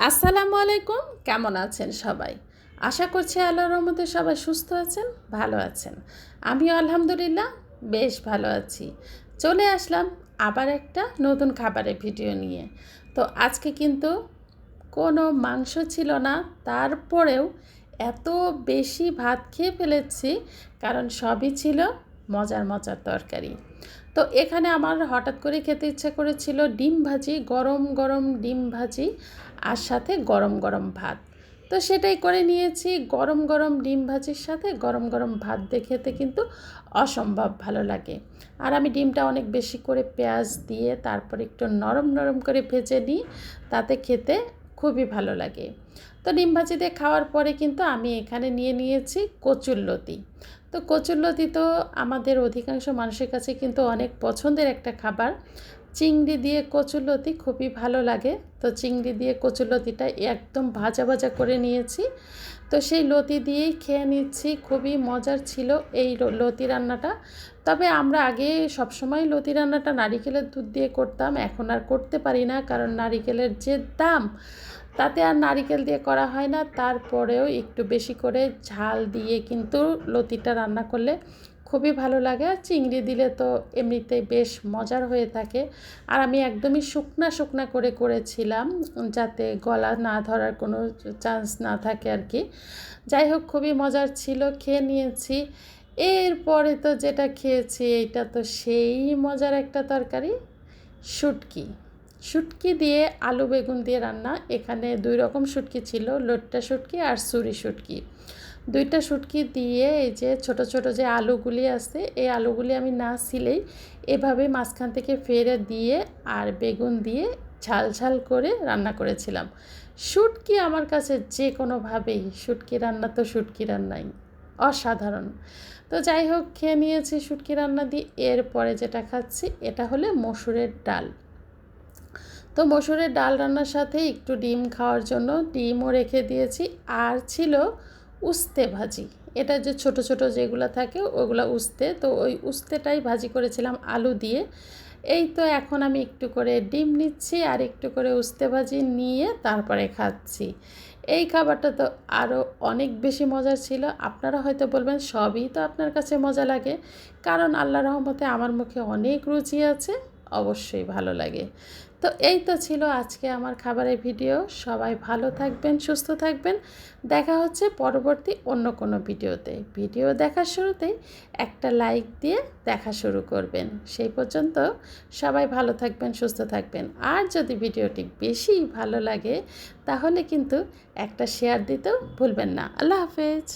আসসালামু আলাইকুম। কেমন আছেন সবাই? আশা করছি আল্লাহর রহমতে সবাই সুস্থ আছেন, ভালো আছেন। আমিও আলহামদুলিল্লাহ বেশ ভালো আছি। চলে আসলাম আবার একটা নতুন খাবারের ভিডিও নিয়ে। তো আজকে কিন্তু কোনো মাংস ছিল না, তারপরেও এত বেশি ভাত খেয়ে ফেলেছি কারণ সবই ছিল মজার মজার তরকারি। তো এখানে আমার হঠাৎ করে খেতে ইচ্ছা করেছিল ডিম ভাজি, গরম গরম ডিম ভাজি আর সাথে গরম গরম ভাত। তো সেটাই করে নিয়েছি। গরম গরম ডিম ভাজির সাথে গরম গরম ভাত দিয়ে খেতে কিন্তু অসম্ভব ভালো লাগে। আর আমি ডিমটা অনেক বেশি করে পেঁয়াজ দিয়ে তারপর একটু নরম নরম করে ভেজে নিই, তাতে খেতে খুবই ভালো লাগে। তো ডিম ভাজি দিয়ে খাওয়ার পরে কিন্তু আমি এখানে নিয়ে নিয়েছি কচুরলতি। তো কচুরলতি তো আমাদের অধিকাংশ মানুষের কাছে কিন্তু অনেক পছন্দের একটা খাবার। চিংড়ি দিয়ে কচুরলতি খুবই ভালো লাগে। তো চিংড়ি দিয়ে কচুরলতিটা একদম ভাজা ভাজা করে নিয়েছি। তো সেই লতি দিয়েই খেয়ে নিচ্ছি। খুবই মজার ছিল এই লতি রান্নাটা। তবে আমরা আগে সবসময় লতি রান্নাটা নারিকেলের দুধ দিয়ে করতাম, এখন আর করতে পারি না কারণ নারিকেলের যে দাম, তাতে আর নারিকেল দিয়ে করা হয় না। তারপরেও একটু বেশি করে ঝাল দিয়ে কিন্তু লতিটা রান্না করলে খুবই ভালো লাগে। আর চিংড়ি দিলে তো এমনিতেই বেশ মজার হয়ে থাকে। আর আমি একদমই শুকনা শুকনা করে করেছিলাম, যাতে গলা না ধরার কোনো চান্স না থাকে আর কি। যাই হোক, খুবই মজার ছিল, খেয়ে নিয়েছি। এরপরে তো যেটা খেয়েছি এইটা তো সেই মজার একটা তরকারি, শুটকি। শুটকি দিয়ে আলু বেগুন দিয়ে রান্না। এখানে দুই রকম শুটকি ছিল, লোট্টা শুটকি আর সুরি শুটকি। দুইটা শুটকি দিয়ে এই যে ছোট ছোট যে আলুগুলি আছে, এই আলুগুলি আমি না ছিলেই এভাবে মাঝখান থেকে ফেরে দিয়ে আর বেগুন দিয়ে ঝাল ঝাল করে রান্না করেছিলাম। শুটকি আমার কাছে যে কোনোভাবেই, শুটকি রান্না তো শুটকি রান্নাই অসাধারণ। তো যাই হোক, খেয়ে নিয়েছি শুটকি রান্না দিয়ে। এরপরে যেটা খাচ্ছি এটা হলো মসুরের ডাল। তো মসুরের ডাল রান্নার সাথে একটু ডিম খাওয়ার জন্য ডিমও রেখে দিয়েছি। আর ছিল উস্তে ভাজি। এটা যে ছোট ছোট যেগুলো থাকে ওগুলো উস্তে, তো ওই উস্তেটাই ভাজি করেছিলাম আলু দিয়ে। এই তো এখন আমি একটু করে ডিম নিচ্ছি আর একটু করে উস্তে ভাজি নিয়ে তারপরে খাচ্ছি। এই খাবারটা তো আরও অনেক বেশি মজার ছিল। আপনারা হয়তো বলবেন সবই তো আপনার কাছে মজা লাগে, কারণ আল্লাহর রহমতে আমার মুখে অনেক রুচি আছে, অবশ্যই ভালো লাগে। তো এই তো ছিল আজকে আমার খাবারের ভিডিও। সবাই ভালো থাকবেন, সুস্থ থাকবেন। দেখা হচ্ছে পরবর্তী অন্য কোনো ভিডিওতে। ভিডিও দেখার শুরুতেই একটা লাইক দিয়ে দেখা শুরু করবেন। সেই পর্যন্ত সবাই ভালো থাকবেন, সুস্থ থাকবেন। আর যদি ভিডিওটি বেশি ভালো লাগে তাহলে কিন্তু একটা শেয়ার দিতেও ভুলবেন না। আল্লাহ হাফেজ।